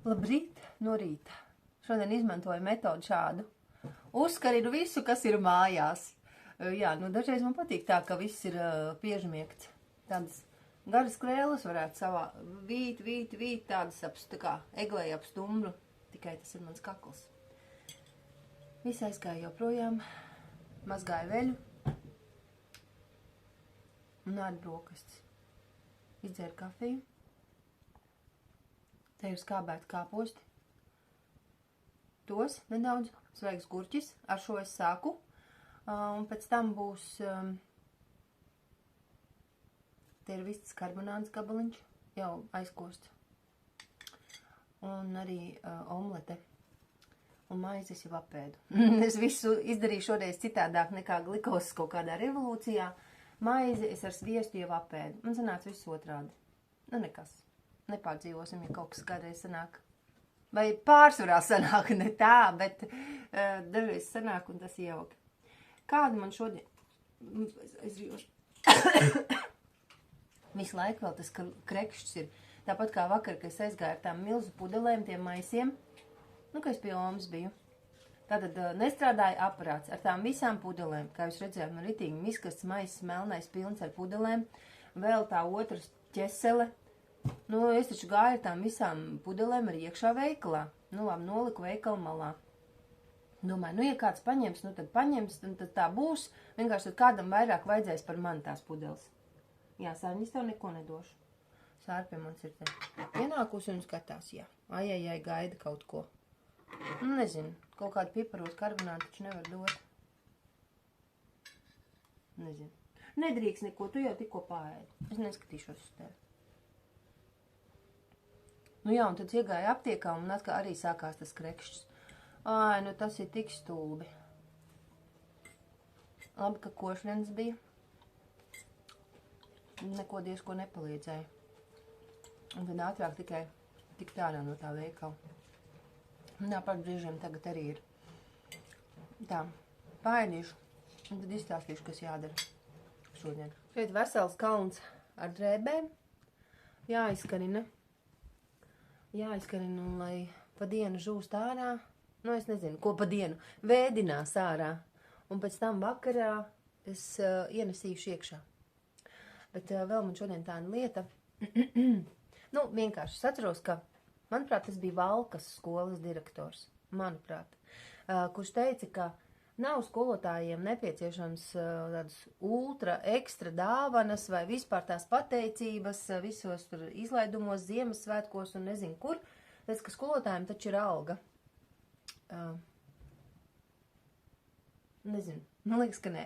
Labrīt no rīta. Šodien izmantoju metodu šādu. Uzkarinu visu, kas ir mājās. Jā, nu dažreiz man patīk tā, ka viss ir piežmiegts. Tādas garas krēlas varētu savā vīt, tādas tā kā eglēja ap stumbru. Tikai tas ir mans kakls. Viss aizgāja joprojām. Mazgāju veļu. Un ēdu brokastis. Izdzēru kafiju. Te ir skābēti kāposti. Tos nedaudz svaigs gurķis. Ar šo es sāku. Un pēc tam būs te ir vistas karbonādes gabaliņš. Jau aizkosts. Un arī omlete. Un maizes jau apēdu. Es visu izdarīju šoreiz citādāk nekā glikoses kaut kādā revolūcijā. Maizi es ar sviestu jau apēdu. Un sanāca viss otrādi. Nu nekas. Nepārdzīvosim, ja kaut kas kādreiz sanāk. Vai pārsvarā sanāk, ne tā, bet dažreiz sanāk un tas ir jauki. Kāda man šodien... Es rīvošu. Visu laiku vēl tas krekšķis ir. Tāpat kā vakar, kad es aizgāju ar tām milzu pudelēm, tiem maisiem. Nu, ka es pie omas biju. Tātad nestrādāja aparāts ar tām visām pudelēm. Kā jūs redzējāt, man ritīgi miskasts maiss melnais pilns ar pudelēm. Vēl tā otras ķesele. Nu, es taču gāju ar tām visām pudelēm arī iekšā veikalā. Nu, labi, noliku veikalu malā. Domāju, nu, ja kāds paņems, nu, tad paņems, un tad tā būs. Vienkārši tad kādam vairāk vajadzēs par mani tās pudeles. Jā, Sārņas tev neko nedošu. Sāra pie manis ir te ienākusi un skatās, jā. Ai, gaida kaut ko. Nu, nezinu, kaut kādu piparos karbonātu taču nevar dot. Nezinu. Nedrīkst neko, tu jau tikko paēdi. Es neskatīšos uz tevi. Nu jā, un tad iegāja aptiekā un atkal arī sākās tas krekšķis. Ai, nu tas ir tik stulbi. Labi, ka košļens bija. Neko diezko nepalīdzēja. Un tad ātrāk tikai tik tādā no tā veikala. Un tāpat brīžiem tagad arī ir. Tā, paēdīšu. Un tad izstāstīšu, kas jādara šodien. Šeit vesels kalns ar drēbēm. Jāizkarina. Jāizkarina, un lai pa dienu žūst ārā. Nu, es nezinu, ko pa dienu. Vēdinās ārā. Un pēc tam vakarā es ienesīšu iekšā. Bet vēl man šodien tāda lieta. Nu, vienkārši es atceros, ka, manuprāt, tas bija Valkas skolas direktors, manuprāt, kurš teica, ka nav skolotājiem nepieciešams tādas ultra ekstra dāvanas vai vispār tās pateicības visos tur izlaidumos, Ziemassvētkos un nezinu kur. Teica, ka skolotājiem taču ir alga. Nezinu. Man liekas, ka nē.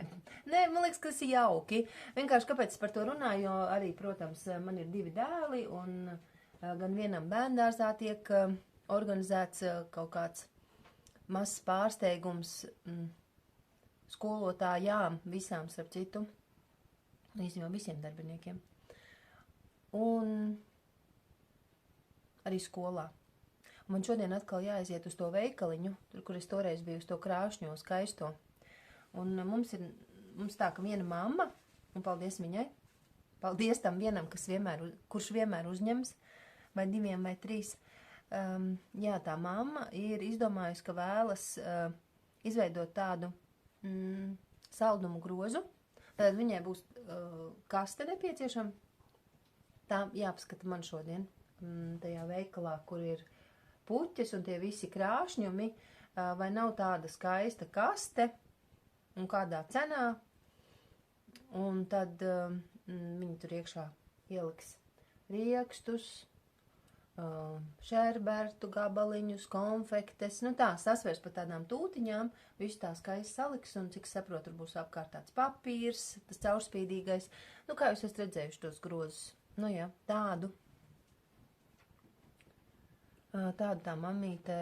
Nē, man liekas, ka tas ir jauki. Vienkārši, kāpēc es par to runāju, jo arī, protams, man ir 2 dēli, un gan vienam bērndārzā tiek organizēts kaut kāds mazs pārsteigums skolotājām, visām starp citu, īstenībā visiem darbiniekiem. Un arī skolā. Un man šodien atkal jāaiziet uz to veikaliņu, tur, kur es toreiz biju uz to krāšņo skaisto. Un mums tā, ka viena mamma, un paldies viņai, paldies tam vienam, kurš vienmēr uzņems, vai 2 vai 3. Jā, tā mamma ir izdomājusi, ka vēlas izveidot tādu saldumu grozu. Tad viņai būs kaste nepieciešama. Tā jāpaskata man šodien tajā veikalā, kur ir puķes un tie visi krāšņumi, vai nav tāda skaista kaste, un kādā cenā, un tad viņi tur iekšā ieliks riekstus, šerbertu gabaliņus, konfektes, nu tā, sasvērs pa tādām tūtiņām, visu tā skaisti saliks, un cik saprotu, tur būs apkārt tāds papīrs, tas caurspīdīgais, nu kā jūs esat redzējuši tos grozus, nu jā, tādu tā mammīte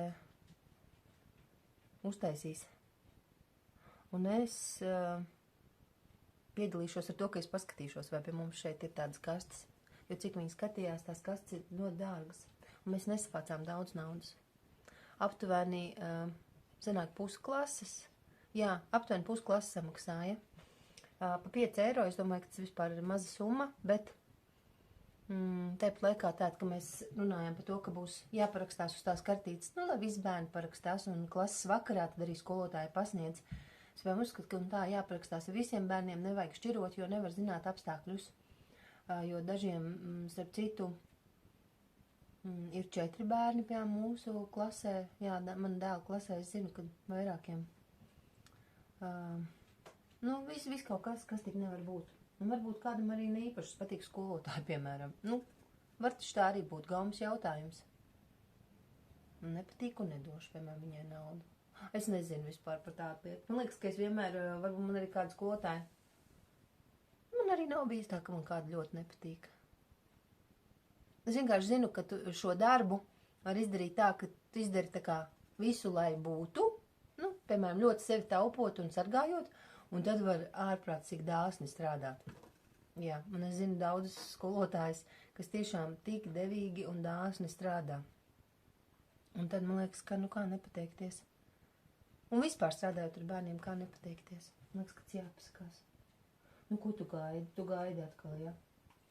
uztaisīs. Un es piedalīšos ar to, ka es paskatīšos, vai pie mums šeit ir tādas kastes. Jo cik viņi skatījās, tās kastes ir ļoti dārgas. Un mēs nesapācām daudz naudas. Aptuveni, sanāk, pusklases. Jā, aptuveni pusklases samaksāja. Pa 5 eiro, es domāju, ka tas vispār ir maza summa, bet Tāpat laikā tāda, ka mēs runājam par to, ka būs jāparakstās uz tās kartītes, nu, lai visi bērni parakstās, un klases vakarā tad arī skolotāji pasniedz. Es vēl uzskatu, ka tā jāparakstās ar visiem bērniem, nevajag šķirot, jo nevar zināt apstākļus. Jo dažiem, starp citu, ir 4 bērni pie mūsu klasē. Jā, man dēla klasē, es zinu, ka vairākiem. Nu, viss kaut kas tik nevar būt. Un varbūt kādam arī neīpašas patīk skolotāji, piemēram. Nu, var taču tā arī būt gaumas jautājums. Nepatīk un nedošu, piemēram, viņai naudu. Es nezinu vispār par tādu lietu. Man liekas, ka es vienmēr, varbūt man arī kādu skolotāju. Man arī nav bijis tā, ka man kāda ļoti nepatīk. Es vienkārši zinu, ka tu šo darbu var izdarīt tā, ka tu izdari tā kā visu, lai būtu. Nu, piemēram, ļoti sevi taupot un sargājot. Un tad var ārprātīgi dāsni strādāt. Jā, un es zinu daudzus skolotājus, kas tiešām tik devīgi un dāsni strādā. Un tad man liekas, ka nu kā nepateikties. Un vispār strādājot ar bērniem, kā nepateikties. Man liekas, ka tas jāpasakās. Nu, ko tu gaidi? Tu gaidi atkal, jā?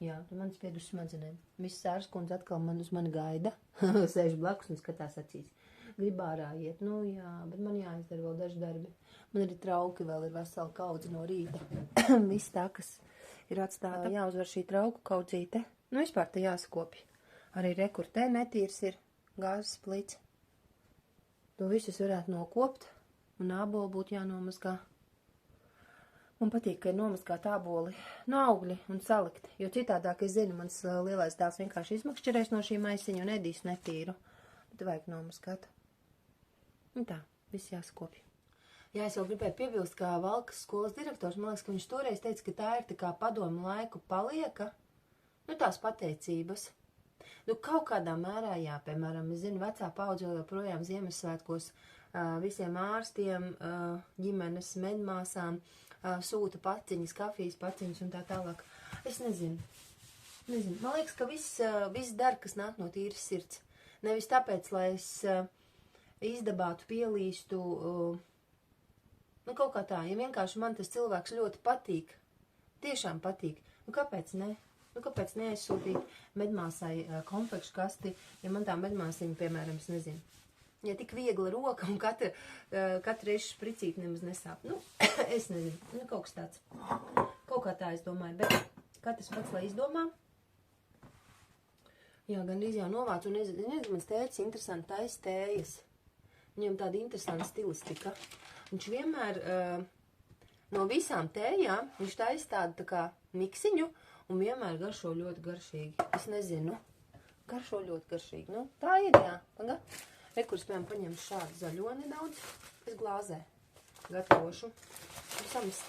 Jā, tu man spied uz smadzenēm. Viss Sāras kundze atkal uz mani gaida. Sēž blakus un skatās acīs. Grib ārā iet, nu jā, bet man jāizdara vēl daži darbi. Man arī trauki vēl ir vesela kaudze no rīta. Viss tā, kas ir atstāta. Jāuzvar šī trauku kaudzīte. Nu, vispār te jāsakopja. Arī rekurtē netīrs ir gāzes plīts. To visus varētu nokopt, un ābolu būtu jānomazgā. Man patīk, ka ir nomazgāt āboli no augļi un salikt, jo citādāk es zinu, mans lielais dēls vienkārši izmakšķerēs no šī maisiņa un ēdīs netīru. Bet vajag nomazgāt. Un tā, viss jāskopja. Jā, es vēl gribēju piebilst, kā Valkas skolas direktors, man liekas, ka viņš toreiz teica, ka tā ir tā kā padomu laiku palieka, nu tās pateicības. Nu, kaut kādā mērā, jā, piemēram, es zinu, vecā paudze joprojām Ziemassvētkos visiem ārstiem, ģimenes medmāsām sūta paciņas, kafijas paciņas un tā tālāk. Es nezinu. Man liekas, ka viss dara, kas nāk no tīras sirds. Nevis tāpēc, lai es izdabātu, pielīstu, nu kaut kā tā, ja vienkārši man tas cilvēks ļoti patīk, tiešām patīk, nu kāpēc ne? Nu kāpēc neaizsūtīt medmāsai konfekšu kasti, ja man tā medmāsiņa, piemēram, es nezinu, ja tik viegla roka un katru reizi špricīt nemaz nesāp. Nu, es nezinu, nu kaut kas tāds, kaut kā tā es domāju, bet katrs pats, lai izdomā. Jā, gan jau novāc, un nezinu, mans tētis interesanti taisa tējas. Viņam tāda interesanta stilistika. Viņš vienmēr no visām tējām, viņš taisa tādu tā kā miksiņu, un vienmēr garšo ļoti garšīgi. Es nezinu, garšo ļoti garšīgi. Nu, tā ir, jā. Paga. Rekurs, piemēram, paņemšu šādu zaļo nedaudz. Es glāzē gatavošu. Pirms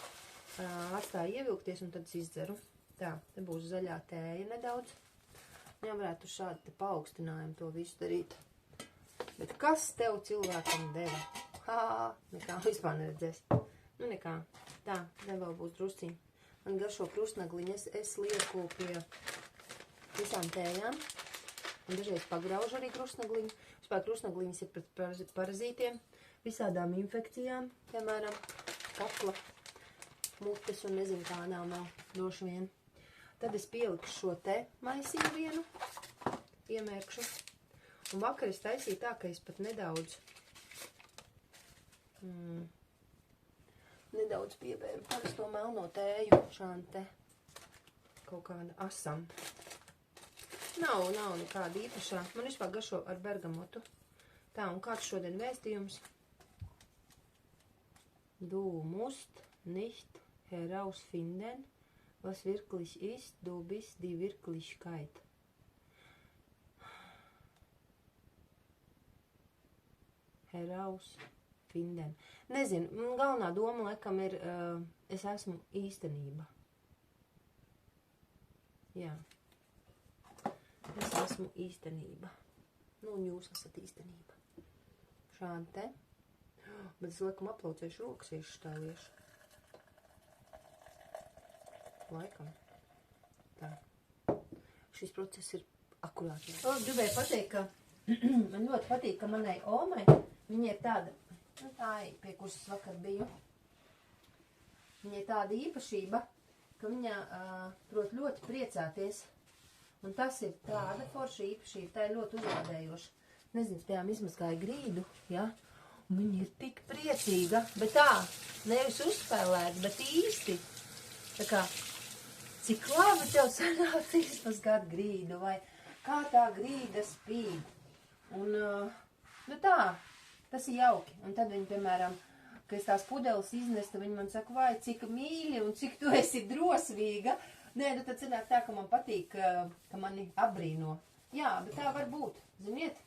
atstāju ievilkties, un tad es izdzeru. Tā, te būs zaļā tēja nedaudz. Jā, varētu šādi te paaugstinājumu to visu darīt. Bet kas tev cilvēkam deva? Nekā, vispār neredzēs. Nu, nekā. Tā, te vēl būs drusciņi. Man garšo krustnagliņas, es lieku pie visām tējām. Un dažreiz pagraužu arī krustnagliņu. Vispār krustnagliņas ir pret parazītiem, visādām infekcijām, piemēram, kakla, mutes un nezinu kā nav droši vien. Tad es pieliku šo te maisīju vienu, iemērkšu. Un vakar es taisīju tā, ka es pat nedaudz piebēru parasto melno tēju šādi te kaut kāda asam. Nav nekāda īpašā. Man vispār garšo ar bergamotu. Tā, un kāds šodien vēstījums? Du musst nicht herausfinden, was wirklich ist, du bist die Wirklichkeit. Herausfinden. Nezinu, galvenā doma, laikam, ir, es esmu īstenība. Jā. Es esmu īstenība. Nu, un jūs esat īstenība. Šādi te. Bet es laikam aplaucēšu rokas, ja štāliešu. Laikam. Tā. Šis process ir akurāti. Gribēju pateikt, ka man ļoti patīk, ka manai omai, viņa ir tāda, nu tā ir, pie kuras es vakar biju, viņa ir tāda īpašība, ka viņa prot ļoti priecāties Un tas ir tāda forša īpašība, tā ir ļoti uzlādējoša. Nezinu, tajām izmazgāja grīdu, ja? Un viņa ir tik priecīga, bet tā, nevis uzspēlēt, bet īsti. Tā kā, cik labi tev sanāca izmazgāt grīdu, vai kā tā grīda spīd. Un, nu tā, tas ir jauki. Un tad viņi, piemēram, kad es tās pudeles iznestu, viņi man saka, vai, cik mīļi un cik tu esi drosmīga. Nē, nu tad sanāk tā, ka man patīk, ka mani apbrīno. Jā, bet tā var būt, ziniet.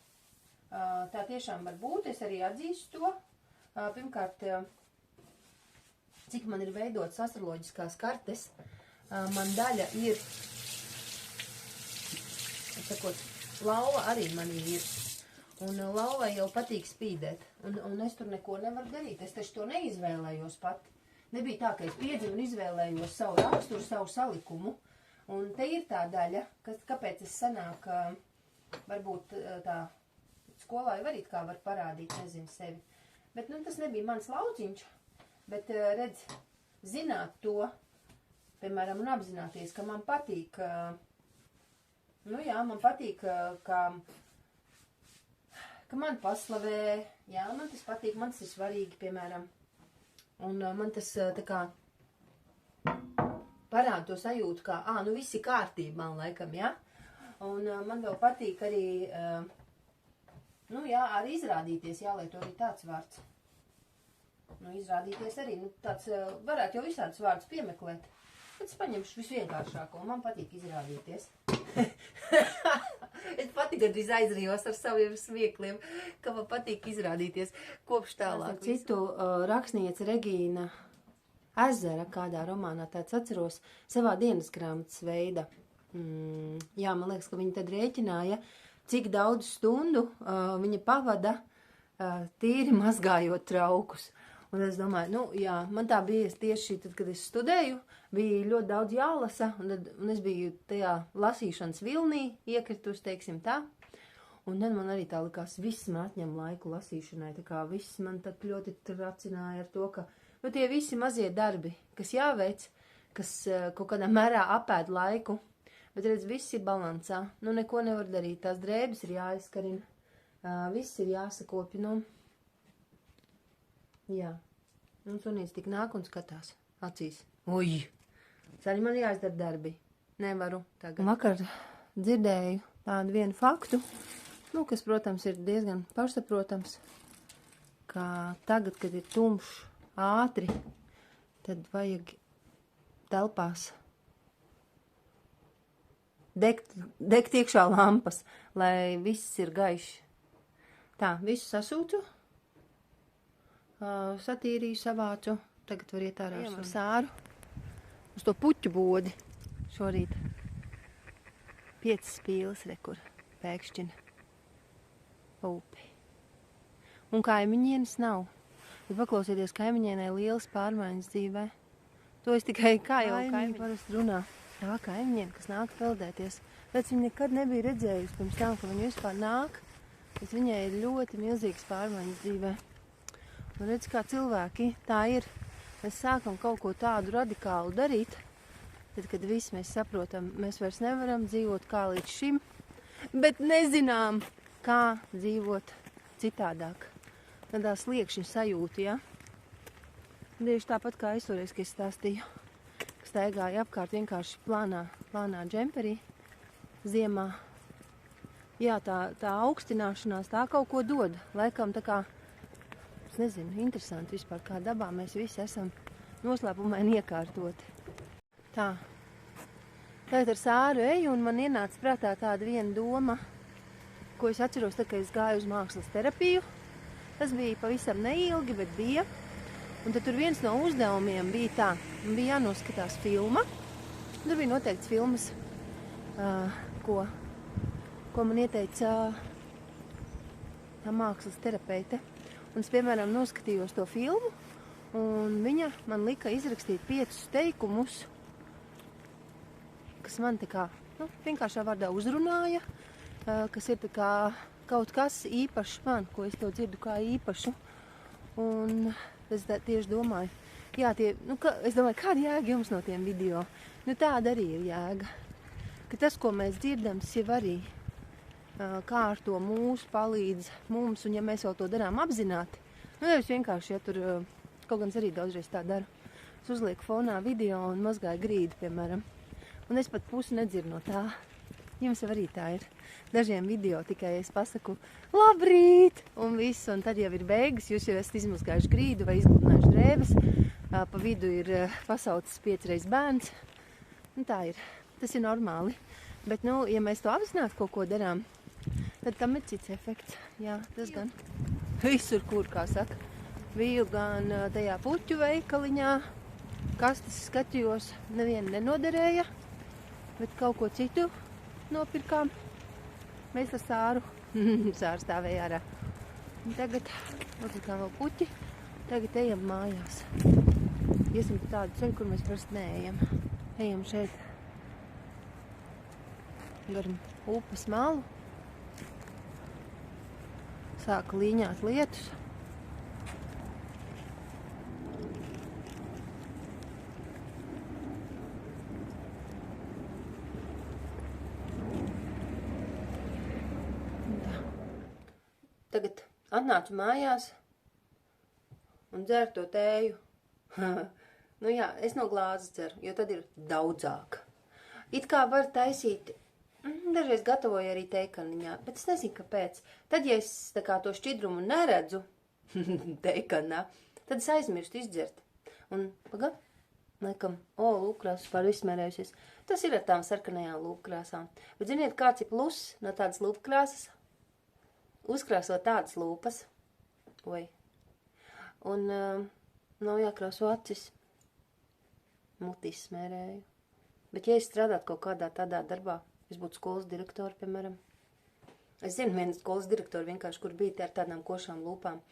Tā tiešām var būt, es arī atzīstu to. Pirmkārt, cik man ir veidotas astroloģiskās kartes, man daļa ir, sakot, lauva arī manī ir. Un lauvai jau patīk spīdēt, un es tur neko nevaru darīt, es taču to neizvēlējos pat. Nebija tā, ka es piedzimu un izvēlējos savu raksturu, savu salikumu, un te ir tā daļa, kāpēc es sanāk, varbūt tā, skolā jau arī kā var parādīt, nezinu sevi. Bet, nu, tas nebija mans lauciņš, bet, redz, zināt to, piemēram, un apzināties, ka man patīk, nu jā, man patīk, ka man paslavē, jā, man tas patīk, man tas ir svarīgi, piemēram, un man tas, tā kā, parāda to sajūtu, kā, nu, viss ir kārtība man laikam, jā, un man vēl patīk arī, nu jā, arī izrādīties, jālieto arī tāds vārds. Nu, izrādīties arī, nu, tāds, varētu jau visādus vārdus piemeklēt. Bet es paņemšu visvienkāršāko, man patīk izrādīties. Es pati gandrīz aizrījos ar saviem smiekliem, ka man patīk izrādīties kopš tālāk. Citu rakstniece Regīna Ezera kādā romānā tāds atceros savā dienas grāmatas veida. Jā, man liekas, ka viņa tad rēķināja, cik daudz stundu viņa pavada tīri mazgājot traukus. Un es domāju, nu jā, man tā bija tieši tad, kad es studēju, bija ļoti daudz jālasa, un es biju tajā lasīšanas vilnī iekritus, teiksim tā. Un tad man arī tā likās, viss man atņem laiku lasīšanai, tā kā viss man tad ļoti tracināja ar to, ka, nu tie visi mazie darbi, kas jāveic, kas kaut kādā mērā apēd laiku. Bet, redz, viss ir balansā. Nu, neko nevar darīt. Tās drēbes ir jāizkarina. Viss ir jāsakopja. Nu, jā. Un sunīts tik nāk un skatās. Acīs. Uj! Arī man jāizdara darbi. Nevaru tagad. Vakar dzirdēju tādu vienu faktu, nu, kas, protams, ir diezgan pašsaprotams, ka tagad, kad ir tumšs ātri, tad vajag telpās degt iekšā lampas, lai viss ir gaišs. Tā, visu sasūcu, satīrīju, savācu, tagad var iet ārā ar sāru, uz to puķu bodi šorīt. 5 spīles, rekur, pēkšķina, upi. Un kaimiņienes nav. Bet paklausieties, kaimiņienai lielas pārmaiņas dzīvē. To es tikai kā jau kaimiņi parasti runā. Tā kaimiņiem, kas nāk peldēties. Bet viņa nekad nebija redzējusi pirms tam, ka viņa vispār nāk. Bet viņai ir ļoti milzīgas pārmaiņas dzīvē. Un redz, kā cilvēki, tā ir. Mēs sākam kaut ko tādu radikālu darīt, tad, kad visi mēs saprotam, mēs vairs nevaram dzīvot kā līdz šim, bet nezinām, kā dzīvot citādāk. Tādā sliekšņa sajūta, ja? Tieši tāpat kā aizsoreiz, ka es stāstīju. Staigāja apkārt vienkārši plānā džemperī ziemā. Jā, tā augstināšanās, tā kaut ko dod. Laikam tā kā, es nezinu, interesanti vispār, kā dabā mēs visi esam noslēpumaini iekārtoti. Tā. Tagad ar sāru eju un man ienāca prātā tāda viena doma, ko es atceros, tad, kad es gāju uz mākslas terapiju. Tas bija pavisam neilgi, bet bija. Un tad tur viens no uzdevumiem bija tā, man bija jānoskatās filma. Tur bija noteikts filmas, ko man ieteica tā mākslas terapeite. Un es, piemēram, noskatījos to filmu, un viņa man lika izrakstīt 5 teikumus, kas man tā kā, nu, vienkāršā vārdā uzrunāja, kas ir tā kā kaut kas īpašs man, ko es to dzirdu kā īpašu. Un es tieši domāju, jā, es domāju, kāda jēga jums no tiem video? Nu, tāda arī ir jēga. ka tas, ko mēs dzirdam, tas jau arī kā ar to mūsu palīdz mums, un ja mēs jau to darām apzināti, nu, es vienkārši, ja tur, kaut gan es arī daudzreiz tā daru, es uzlieku fonā video un mazgāju grīdu, piemēram, un es pat pusi nedzirdu no tā. Jums jau arī tā ir. Dažiem video tikai es pasaku labrīt, un viss, un tad jau ir beigas, jūs jau esat izmazgājuši grīdu vai izgludinājuši drēbes, pa vidu ir pasaucis 5 reizes bērns, un tā ir. Tas ir normāli. Bet, nu, ja mēs to apzināti kaut ko darām, tad tam ir cits efekts. Jā, tas gan. Visur, kur, kā saka. Biju gan tajā puķu veikaliņā, kastes skatījos, neviena nenoderēja, bet kaut ko citu nopirkām. Mēs ar Sāru. Sāra stāvēja ārā. Un tagad nopirkām vēl puķi. Tagad ejam mājās. Iesim pa tādu ceļu, kur mēs parasti neejam. Ejam šeit gar upes malu. Sāka līņāt lietus. Tagad atnācu mājās un dzeru to tēju. Nu jā, es no glāzes dzeru, jo tad ir daudzāk. It kā var taisīt, dažreiz gatavoju arī teikaniņā, bet es nezinu, kāpēc. Tad, ja es tā kā to šķidrumu neredzu teikanā, tad es aizmirstu izdzert. Un, laikam, lūpkrāsas pār izsmērējusies. Tas ir ar tām sarkanajām lūpkrāsām. Bet ziniet, kāds ir plus no tādas lūpkrāsas? Uzkrāsot tādas lūpas, un nav jākrāso acis, mutis smērēju. Bet ja es strādātu kaut kādā tādā darbā, es būtu skolas direktori, piemēram. Es zinu vienu skolas direktoru vienkārši, kur bija ar tādām košām lūpām,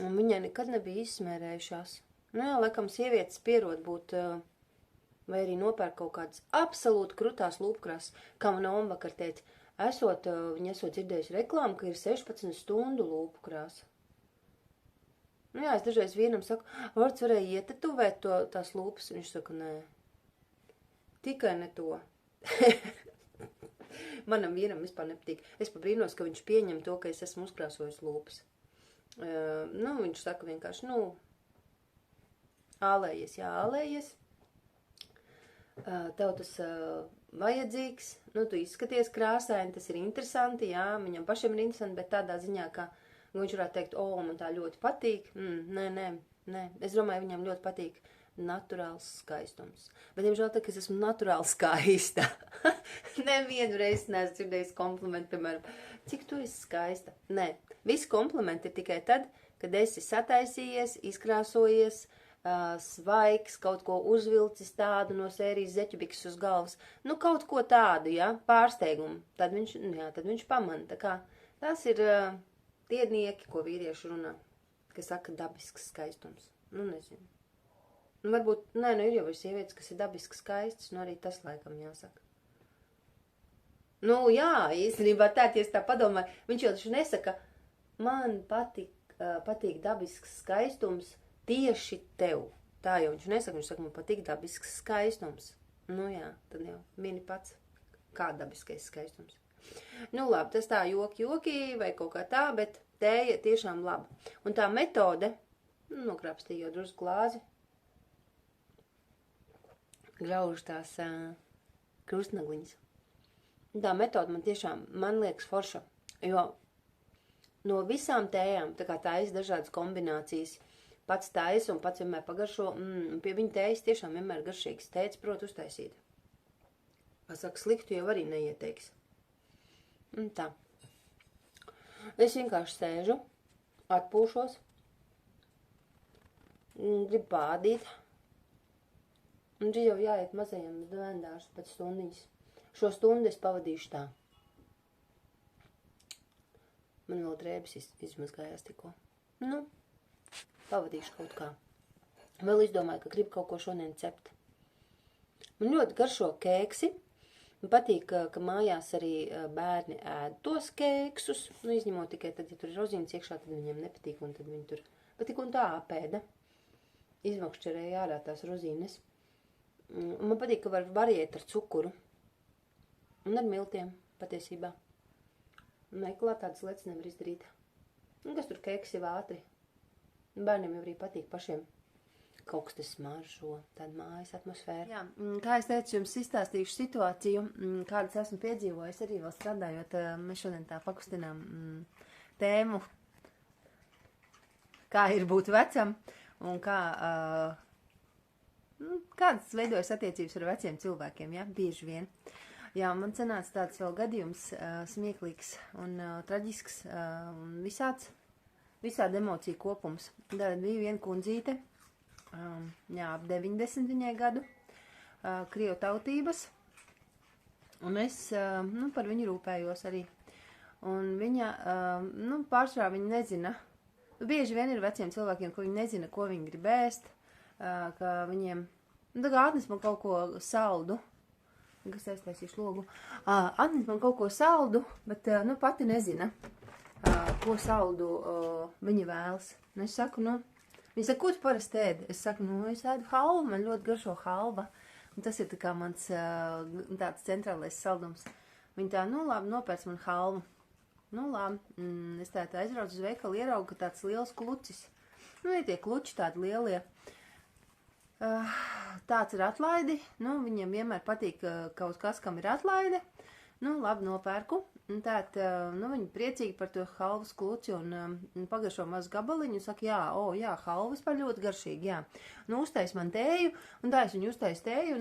un viņai nekad nebija izsmērējušās. Nu jā, laikam sievietes pierod būt, vai arī nopērk kaut kādas absolūti krutās lūpkrāsas, kā man oma vakar teica. Viņa esot dzirdējusi reklāmu, ka ir 16 stundu lūpu krāsa. Nu jā, es dažreiz vienam saku, Vorts varēja ietetuvēt tās lūpas, un viņš saka, nē, tikai ne to. Manam vienam vispār nepatīk. Es pabrīnos, ka viņš pieņem to, ka es esmu uzkrāsojis lūpas. Nu, viņš saka vienkārši, ālējies, jā, ālējies. Tev tas vajadzīgs, tu izskaties krāsaini, tas ir interesanti, jā, viņam pašiem ir interesanti, bet tādā ziņā, ka viņš varētu teikt, man tā ļoti patīk, nē, es domāju, viņam ļoti patīk naturāls skaistums. Bet, diemžēl, tā, ka es esmu naturāli skaista, nevienu reizi neesmu dzirdējis komplimentu, piemēram, cik tu esi skaista? Nē, visi komplimenti ir tikai tad, kad esi sataisījies, izkrāsojies, svaigs, kaut ko uzvilcis tādu no sērijas zeķubiks uz galvas. Nu, kaut ko tādu, jā, pārsteigumu. Tad viņš pamana. Tā kā tās ir tiednieki, ko vīrieši runā, kas saka dabisks skaistums. Nu, nezinu. Nu, varbūt, ir jau sievietes, kas ir dabiski skaistas, arī tas laikam jāsaka. Nu, jā, īstenībā ja es tā padomāju, viņš jau taču nesaka, man patīk dabisks skaistums, tieši tev. Tā jau viņš nesaka, viņš saka, man patīk dabisks skaistums. Nu jā, tad jau mini pats, kā dabiskais skaistums. Nu labi, tas tā joki vai kaut kā tā, bet tēja tiešām laba. Un tā metode, nokrapstīju jau drusku glāzi, graužu tās krustnagliņas. Tā metode man liekas forša, jo no visām tējām, tā kā taisa dažādas kombinācijas, pats taisa un pats vienmēr pagaršo, un pie viņa tējas tiešām vienmēr garšīgs. Tēts prot uztaisīt. Pasaka, sliktu jau arī neieteiks. Un tā. Es vienkārši sēžu, atpūšos, gribu pādīt, un drīz jau jāiet mazajam bērndārs pēc stundiņas. Šo stundu es pavadīšu tā. Man vēl drēbes izmazgājās tikko. Nu, pavadīšu kaut kā. Vēl izdomāju, ka gribu kaut ko šodien cept. Man ļoti garšo kēksi. Man patīk, ka mājās arī bērni ēd tos kēksus. Nu, izņemot tikai tad, ja tur ir rozīnes iekšā, tad viņiem nepatīk, un tad viņi tur... Bet tik un tā apēda. Izmakšķerēja ārā tās rozīnes. Man patīk, ka var variēt ar cukuru. Un ar miltiem, patiesībā. Neklāt tādas lietas nevar izdarīt. Un kas tur keks jau ātri. Bērniem jau arī patīk pašiem. Kaut kas tas smaržo, tāda mājas atmosfēra. Jā, kā es teicu, jums izstāstīšu situāciju, kādas esmu piedzīvojis arī vēl strādājot. Mēs šodien tā pakustinām tēmu, kā ir būt vecam un kādas veidojas attiecības ar veciem cilvēkiem, ja, bieži vien. Jā, man sanāca tāds vēl gadījums smieklīgs un traģisks un visādi emociju kopums. Tad bija viena kundzīte, ap 90 viņai gadu, krievu tautības, un es par viņu rūpējos arī. Un viņa, pārsvarā viņa nezina, bieži vien ir veciem cilvēkiem, ka viņi nezina, ko viņi grib ēst, ka viņiem, atnes man kaut ko saldu, kas aiztaisīšu logu, atnes man kaut ko saldu, bet, pati nezina, ko saldu viņa vēlas. Un es saku, viņa saka, ko tu parasti ēdi? Es saku, es ēdu halvu, man ļoti garšo halva. Un tas ir tā kā mans tāds centrālais saldums. Viņa tā, labi, nopērc man halvu. Labi, es tā aizbraucu uz veikalu, ieraugu, ka tāds liels klucis. Ir tie kluči tādi lielie. Tāds ir atlaidi. Viņiem vienmēr patīk kaut kas, kam ir atlaide. Labi, nopērku. Tātad, viņi priecīgi par to halvas kluci un pagaršo mazu gabaliņu un saka, jā, halva vispār ļoti garšīgi, jā. Uztais man tēju, un tā es viņu uztaisu tēju,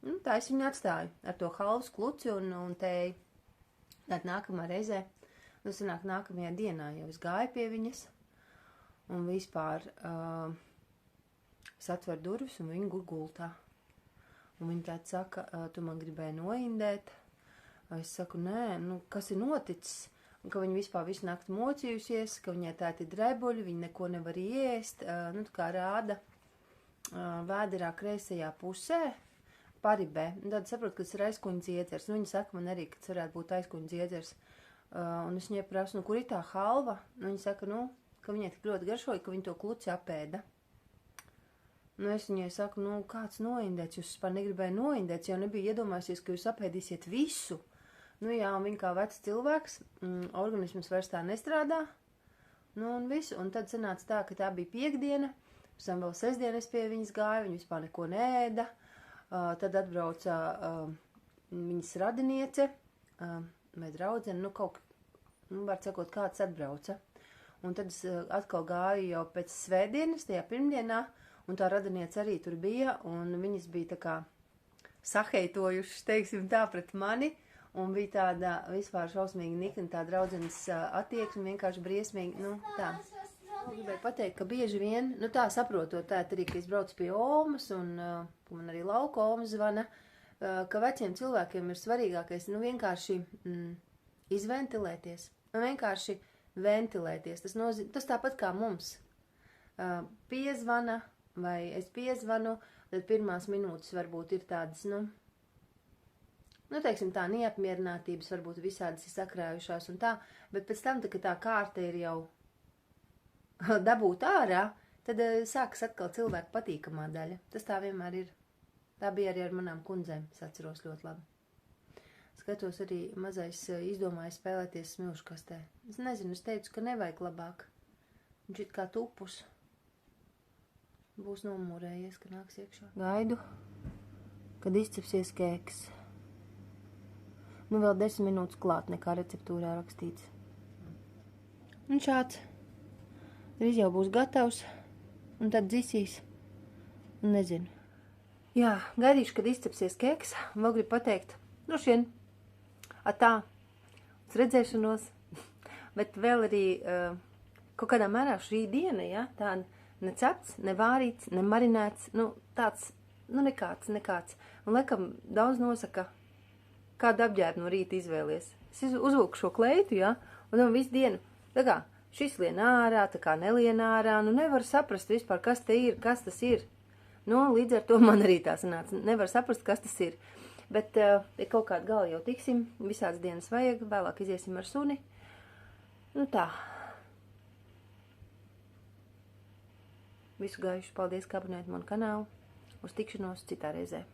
un tā es viņu atstāju ar to halvas kluci un tēju. Tātad nākamā reizē, sanāk nākamajā dienā, jau es gāju pie viņas, un vispār es atveru durvis, un viņa gultā. Un viņa tātad saka, tu man gribēji noindēt. Es saku, nē, kas ir noticis? Un ka viņa vispār visu nakti mocījusies, ka viņai tādi drebuļi, viņa neko nevar iest, tā kā rāda vēderā kreisajā pusē, paribē. Un tad saprotu, ka tas ir aizkuņa dziedzers. Viņa saka man arī, ka tas varētu būt aizkuņa dziedzers. Un es viņai prasu, kur ir tā halva? Un viņa saka, ka viņai tik ļoti garšoja, ka viņa to kluci apēda. Es viņai saku, kāds noindēts, jūs vispār negribēja noindēts, jau nebija iedomājusies, ka jūs apēdīsiet visu. Jā, un viņa kā vecs cilvēks, organisms vairs tā nestrādā, un visu. Un tad sanāca tā, ka tā bija piekdiena, pēc tam vēl sestdiena es pie viņas gāju, viņa vispār neko neēda. Tad atbrauca viņas radiniece, vai draudzene, var sakot, kāds atbrauca. Un tad es atkal gāju jau pēc svētdienas, tajā pirmdienā, un tā radiniece arī tur bija, un viņas bija tā kā saheitojušas, teiksim tā, pret mani, un bija tāda vispār šausmīga nikna, tā draudzenes attieksme, vienkārši briesmīgi, tā. Gribēju pateikt, ka bieži vien, tā saprotot tā arī, ka es braucu pie Omas, un man arī lauka Oma zvana, ka veciem cilvēkiem ir svarīgākais, vienkārši izventilēties, vienkārši ventilēties. Tas tāpat kā mums. Piezvana, vai es piezvanu, tad pirmās minūtes varbūt ir tādas, teiksim tā, neapmierinātības varbūt visādas ir sakrājušās un tā, bet pēc tam, kad tā kārta ir jau dabūt ārā, tad sākas atkal cilvēku patīkamā daļa. Tas tā vienmēr ir. Tā bija arī ar manām kundzēm, es atceros ļoti labi. Skatos arī mazais izdomāja spēlēties smilškastē. Es nezinu, es teicu, ka nevajag labāk. Viņš ir kā tupus. Būs nomūrējies, ka nāks iekšā. Gaidu, kad izcepsies kēks. Vēl 10 minūtes klāt, nekā receptūrā rakstīts. Un šāds. Drīz jau būs gatavs, un tad dzisīs. Un nezinu. Jā, gaidīšu, kad izcepsies kēks. Vēl gribu pateikt, droši vien, atā, uz redzēšanos. Bet vēl arī kaut kādā mērā šī diena, ja, tāda necepts, nevārīts, nemarinēts, tāds, nekāds. Un laikam daudz nosaka, kādu apģērbu no rīta izvēlies. Es uzvilku šo kleitu, ja, un visu dienu, tā kā šis lien ārā, tā kā nelien ārā, nevar saprast vispār, kas te ir, kas tas ir. Līdz ar to man arī tā sanāca, nevar saprast, kas tas ir. Bet kaut kādu galu jau tiksim, visādas dienas vajag, vēlāk iziesim ar suni. Tā. Visu gaišu, paldies, ka abonējat manu kanālu. Uz tikšanos citā reizē.